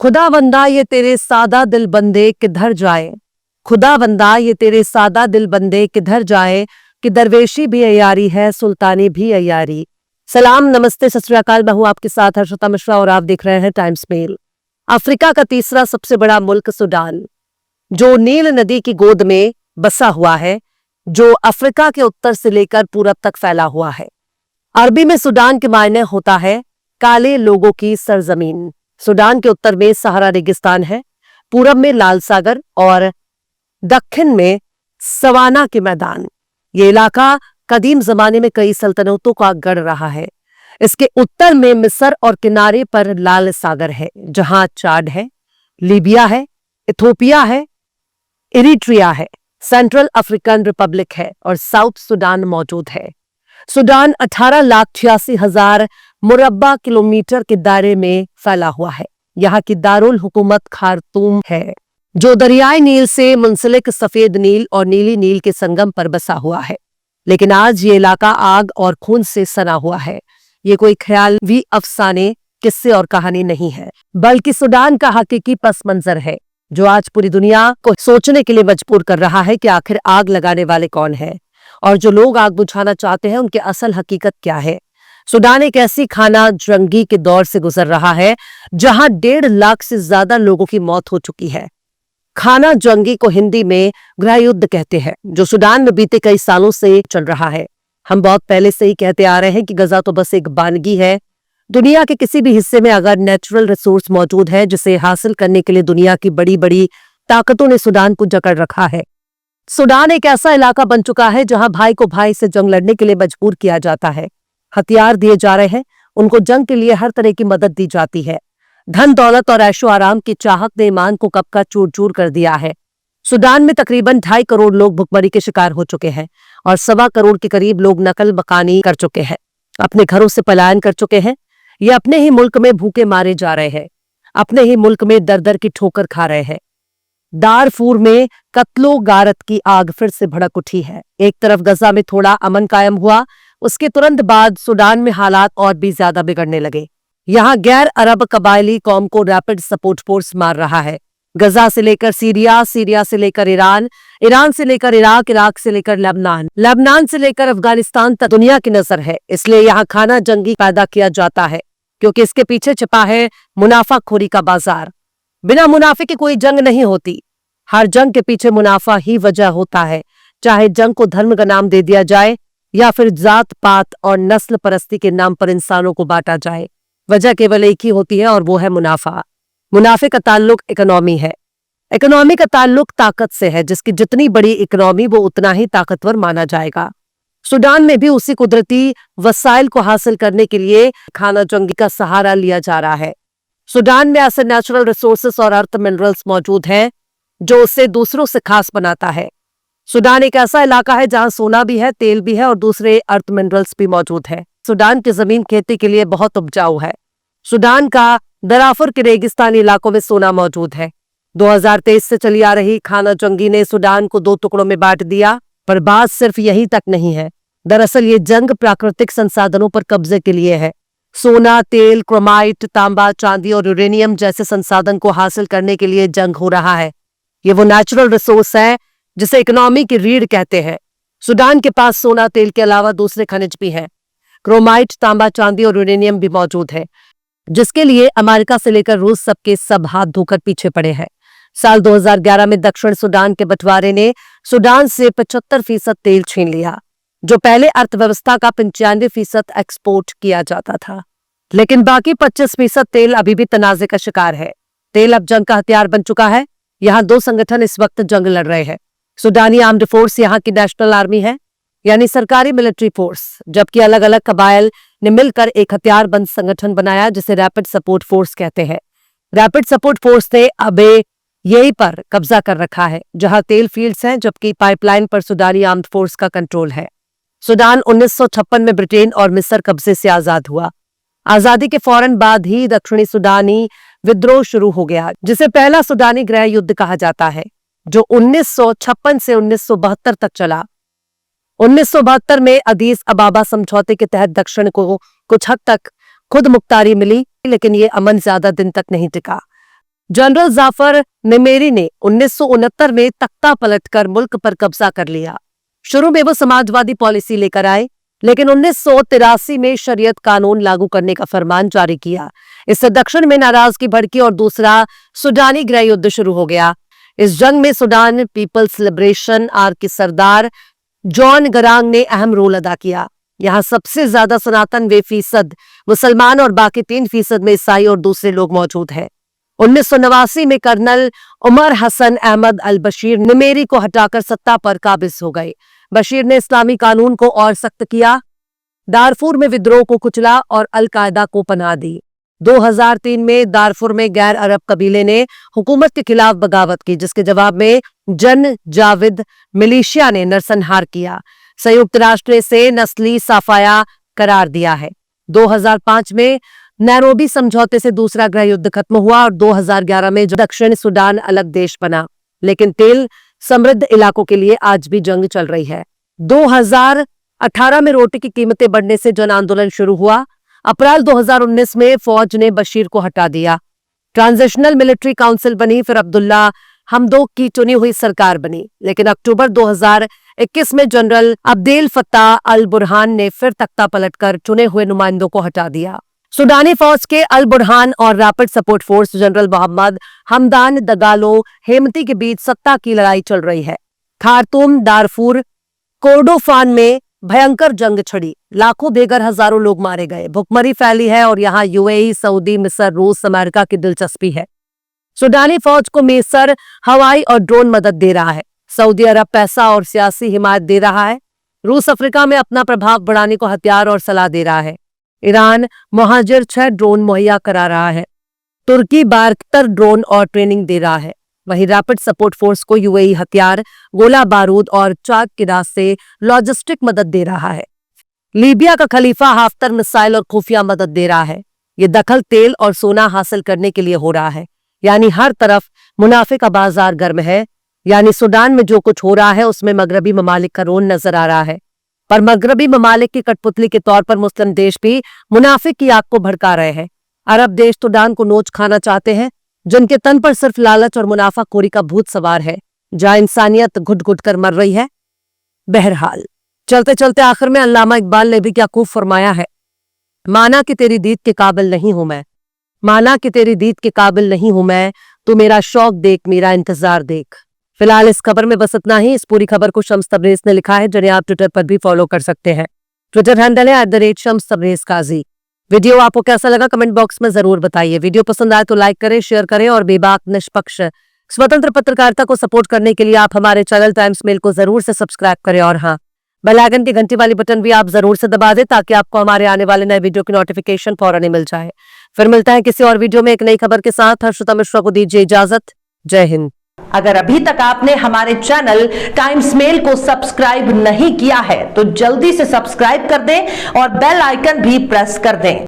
खुदावंदा ये तेरे सादा दिल बंदे किधर जाए, खुदावंदा ये तेरे सादा दिल बंदे किधर जाए, कि दरवेशी भी अयारी है सुल्तानी भी अयारी। सलाम, नमस्ते, सत श्री अकाल। मैं हूं आपके साथ हर्षिता मिश्रा और आप देख रहे हैं टाइम्स मेल। अफ्रीका का तीसरा सबसे बड़ा मुल्क सूडान, जो नील नदी की गोद में बसा हुआ है, जो अफ्रीका के उत्तर से लेकर पूरब तक फैला हुआ है। अरबी में सूडान के मायने होता है काले लोगों की सरजमीन। सूडान के उत्तर में सहारा रेगिस्तान है, पूरब में लाल सागर और दक्षिण में सवाना के मैदान। ये इलाका कदीम जमाने में कई सल्तनतों का गढ़ रहा है। इसके उत्तर में मिस्र और किनारे पर लाल सागर है, जहां चाड है, लीबिया है, इथोपिया है, इरिट्रिया है, सेंट्रल अफ्रीकन रिपब्लिक है और साउथ सूडान मौजूद है। सूडान 18,86,000 मुरब्बा किलोमीटर के दायरे में फैला हुआ है। यहाँ की दारुल हुकूमत खार्तूम है, जो दरियाई नील से मुंसलिक सफेद नील और नीली नील के संगम पर बसा हुआ है। लेकिन आज ये इलाका आग और खून से सना हुआ है। ये कोई ख्यालवी अफसाने, किस्से और कहानी नहीं है, बल्कि सूडान का हकीकी पस मंजर है, जो आज पूरी दुनिया को सोचने के लिए मजबूर कर रहा है कि आखिर आग लगाने वाले कौन है और जो लोग आग बुझाना चाहते हैं उनकी असल हकीकत क्या है। सूडान एक ऐसी खाना जंगी के दौर से गुजर रहा है जहां 1.5 लाख से ज्यादा लोगों की मौत हो चुकी है। खाना जंगी को हिंदी में गृह युद्ध कहते हैं, जो सूडान में बीते कई सालों से चल रहा है। हम बहुत पहले से ही कहते आ रहे हैं कि गजा तो बस एक बानगी है। दुनिया के किसी भी हिस्से में अगर नेचुरल रिसोर्स मौजूद है, जिसे हासिल करने के लिए दुनिया की बड़ी बड़ी ताकतों ने सूडान को जकड़ रखा है। सूडान एक ऐसा इलाका बन चुका है जहां भाई को भाई से जंग लड़ने के लिए मजबूर किया जाता है। हथियार दिए जा रहे हैं, उनको जंग के लिए हर तरह की मदद दी जाती है। धन दौलत और ऐशो आराम की चाहत ने ईमान को कब का चूर चूर कर दिया है। सूडान में तकरीबन 2.5 करोड़ लोग भुखमरी के शिकार हो चुके हैं और 1.25 करोड़ के करीब लोग नकल मकानी कर चुके हैं, अपने घरों से पलायन कर चुके हैं। ये अपने ही मुल्क में भूखे मारे जा रहे हैं, अपने ही मुल्क में दर दर की ठोकर खा रहे हैं। दारफूर में कत्लो गारत की आग फिर से भड़क उठी है। एक तरफ गजा में थोड़ा अमन कायम हुआ, उसके तुरंत बाद सूडान में हालात और भी ज्यादा बिगड़ने लगे। यहाँ गैर अरब कबायली कौम को रैपिड सपोर्ट फोर्स मार रहा है। गजा से लेकर सीरिया, सीरिया से लेकर ईरान, ईरान से लेकर इराक, इराक से लेकर लेबनान, लेबनान से लेकर अफगानिस्तान तक दुनिया की नजर है। इसलिए यहाँ खाना जंगी पैदा किया जाता है, क्योंकि इसके पीछे छिपा है मुनाफाखोरी का बाजार। बिना मुनाफे की कोई जंग नहीं होती। हर जंग के पीछे मुनाफा ही वजह होता है, चाहे जंग को धर्म का नाम दे दिया जाए या फिर जात पात और नस्ल परस्ती के नाम पर इंसानों को बांटा जाए। वजह केवल एक ही होती है और वो है मुनाफा। मुनाफे का ताल्लुक इकोनॉमी है। इकोनॉमी का ताल्लुक ताकत से है, जिसकी जितनी बड़ी इकोनॉमी वो उतना ही ताकतवर माना जाएगा। सूडान में भी उसी कुदरती वसाइल को हासिल करने के लिए खाना जंगी का सहारा लिया जा रहा है। सूडान में ऐसे नेचुरल रिसोर्सेस और अर्थ मिनरल्स मौजूद हैं जो उसे दूसरों से खास बनाता है। सूडान एक ऐसा इलाका है जहां सोना भी है, तेल भी है और दूसरे अर्थ मिनरल्स भी मौजूद है। सूडान की जमीन खेती के लिए बहुत उपजाऊ है। सूडान का दराफुर के रेगिस्तानी इलाकों में सोना मौजूद है। 2023 से चली आ रही खाना जंगी ने सूडान को 2 टुकड़ों में बांट दिया, पर बात सिर्फ यही तक नहीं है। दरअसल ये जंग प्राकृतिक संसाधनों पर कब्जे के लिए है। सोना, तेल, क्रोमाइट, तांबा, चांदी और यूरेनियम जैसे संसाधन को हासिल करने के लिए जंग हो रहा है। ये वो नेचुरल रिसोर्स है जिसे इकोनॉमी की रीढ़ कहते हैं। सूडान के पास सोना, तेल के अलावा दूसरे खनिज भी हैं। क्रोमाइट, तांबा, चांदी और यूरेनियम भी मौजूद है, जिसके लिए अमेरिका से लेकर रूस सबके सब हाथ धोकर पीछे पड़े हैं। साल 2011 में दक्षिण सूडान के बंटवारे ने सूडान से 75% तेल छीन लिया, जो पहले अर्थव्यवस्था का 95% एक्सपोर्ट किया जाता था। लेकिन बाकी 25% तेल अभी भी तनाजे का शिकार है। तेल अब जंग का हथियार बन चुका है। यहाँ 2 संगठन इस वक्त जंग लड़ रहे हैं। सूडानी आर्म्ड फोर्स यहाँ की नेशनल आर्मी है, यानी सरकारी मिलिट्री फोर्स, जबकि अलग अलग कबाइल ने मिलकर एक हथियारबंद संगठन बनाया जिसे रैपिड सपोर्ट फोर्स कहते हैं। रैपिड सपोर्ट फोर्स ने अब यहीं पर कब्जा कर रखा है जहां तेल फील्ड्स हैं, जबकि पाइपलाइन पर सूडानी आर्म्ड फोर्स का कंट्रोल है। सूडान 1956 में ब्रिटेन और मिस्र कब्जे से आजाद हुआ। आजादी के फौरन बाद ही दक्षिणी सूडानी विद्रोह शुरू हो गया, जिसे पहला सूडानी गृह युद्ध कहा जाता है, जो 1956 से 1972 तक चला। 1972 में अदीस अबाबा समझौते के तहत दक्षिण को कुछ हद तक खुद मुख्तारी मिली, लेकिन ये अमन ज्यादा दिन तक नहीं टिका। जनरल जाफर निमेरी ने 1969 में तख्ता पलटकर मुल्क पर कब्जा कर लिया। शुरू में वो समाजवादी पॉलिसी लेकर आए, लेकिन 1983 में शरीयत कानून लागू करने का फरमान जारी किया। इससे दक्षिण में नाराजगी भड़की और दूसरा सुडानी गृह युद्ध शुरू हो गया। इस जंग में सुडान पीपल्स लिबरेशन आर्मी के सरदार जॉन गरांग ने अहम रोल अदा किया। यहाँ सबसे ज्यादा सनातन 2% मुसलमान और बाकी 3% में ईसाई और दूसरे लोग मौजूद हैं। 1989 में कर्नल उमर हसन अहमद अल बशीर निमेरी को हटाकर सत्ता पर काबिज हो गए। बशीर ने इस्लामी कानून को और सख्त किया, दारफुर में विद्रोह को कुचला और अल कायदा को पनाह दी। 2003 में दारफुर में गैर अरब कबीले ने हुकूमत के खिलाफ बगावत की, जिसके जवाब में जन जाविद मिलिशिया ने नरसंहार किया। संयुक्त राष्ट्र ने इसे नस्ली साफाया करार दिया है। 2005 में नैरोबी समझौते से दूसरा गृह युद्ध खत्म हुआ और 2011 में दक्षिण सुडान अलग देश बना, लेकिन तेल समृद्ध इलाकों के लिए आज भी जंग चल रही है। 2018 में रोटी की कीमतें बढ़ने से जन आंदोलन शुरू हुआ। अप्रैल 2019 में फौज ने बशीर को हटा दिया। ट्रांजिशनल मिलिट्री काउंसिल बनी, फिर अब्दुल्ला हमदोक की चुनी हुई सरकार बनी, लेकिन अक्टूबर 2021 में general Abdel Fattah al Burhan ने फिर तख्ता पलटकर चुने हुए नुमाइंदों को हटा दिया। सुडानी फौज के अल बुरहान और Rapid Support Force general Mohamed Hamdan Dagalo Hemedti के बीच सत्ता की लड़ाई चल रही है। खार्तूम, दारफुर, कोर्डोफान में भयंकर जंग छिड़ी, लाखों बेघर, हजारों लोग मारे गए, भुखमरी फैली है और यहाँ यूएई, सऊदी, मिस्र, रूस, अमेरिका की दिलचस्पी है। सुडानी फौज को मिस्र हवाई और ड्रोन मदद दे रहा है। सऊदी अरब पैसा और सियासी हिमायत दे रहा है। रूस अफ्रीका में अपना प्रभाव बढ़ाने को हथियार और सलाह दे रहा है। ईरान मुहाजिर 6 ड्रोन मुहैया करा रहा है। तुर्की 72 ड्रोन और ट्रेनिंग दे रहा है। वहीं रैपिड सपोर्ट फोर्स को यूएई हथियार, गोला बारूद और चाक के रास्ते लॉजिस्टिक मदद दे रहा है। लीबिया का खलीफा हाफ्तर मिसाइल और खुफिया मदद दे रहा है। ये दखल तेल और सोना हासिल करने के लिए हो रहा है, यानी हर तरफ मुनाफे का बाजार गर्म है। यानी सुडान में जो कुछ हो रहा है उसमें मगरबी ममालिक का रोल नजर आ रहा है, पर मगरबी ममालिक की कठपुतली के तौर पर मुस्लिम देश भी मुनाफे की आग को भड़का रहे हैं। अरब देश सुडान को नोच खाना चाहते हैं, जिनके तन पर सिर्फ लालच और मुनाफाखोरी का भूत सवार है, जहां इंसानियत घुट घुट कर मर रही है। बहरहाल चलते चलते आखिर में अल्लामा इकबाल ने भी क्या खूब फरमाया है, माना कि तेरी दीद के काबिल नहीं हूं मैं, माना कि तेरी दीद के काबिल नहीं हूं मैं, तू मेरा शौक देख, मेरा इंतजार देख। फिलहाल इस खबर में बस इतना ही। इस पूरी खबर को शम्स तबरेज ने लिखा है, जिन्हें आप ट्विटर पर भी फॉलो कर सकते हैं। ट्विटर हैंडल है @शम्स तबरेज काजी। वीडियो आपको कैसा लगा कमेंट बॉक्स में जरूर बताइए। वीडियो पसंद आए तो लाइक करें, शेयर करें और बेबाक, निष्पक्ष, स्वतंत्र पत्रकारिता को सपोर्ट करने के लिए आप हमारे चैनल टाइम्स मेल को जरूर से सब्सक्राइब करें और हाँ, बेल आइकन की घंटी वाली बटन भी आप जरूर से दबा दें, ताकि आपको हमारे आने वाले नए वीडियो की नोटिफिकेशन फौरन ही मिल जाए। फिर मिलता है किसी और वीडियो में एक नई खबर के साथ। हर्षिता मिश्रा को दीजिए इजाजत। जय हिंद। अगर अभी तक आपने हमारे चैनल टाइम्स मेल को सब्सक्राइब नहीं किया है तो जल्दी से सब्सक्राइब कर दें और बेल आइकन भी प्रेस कर दें।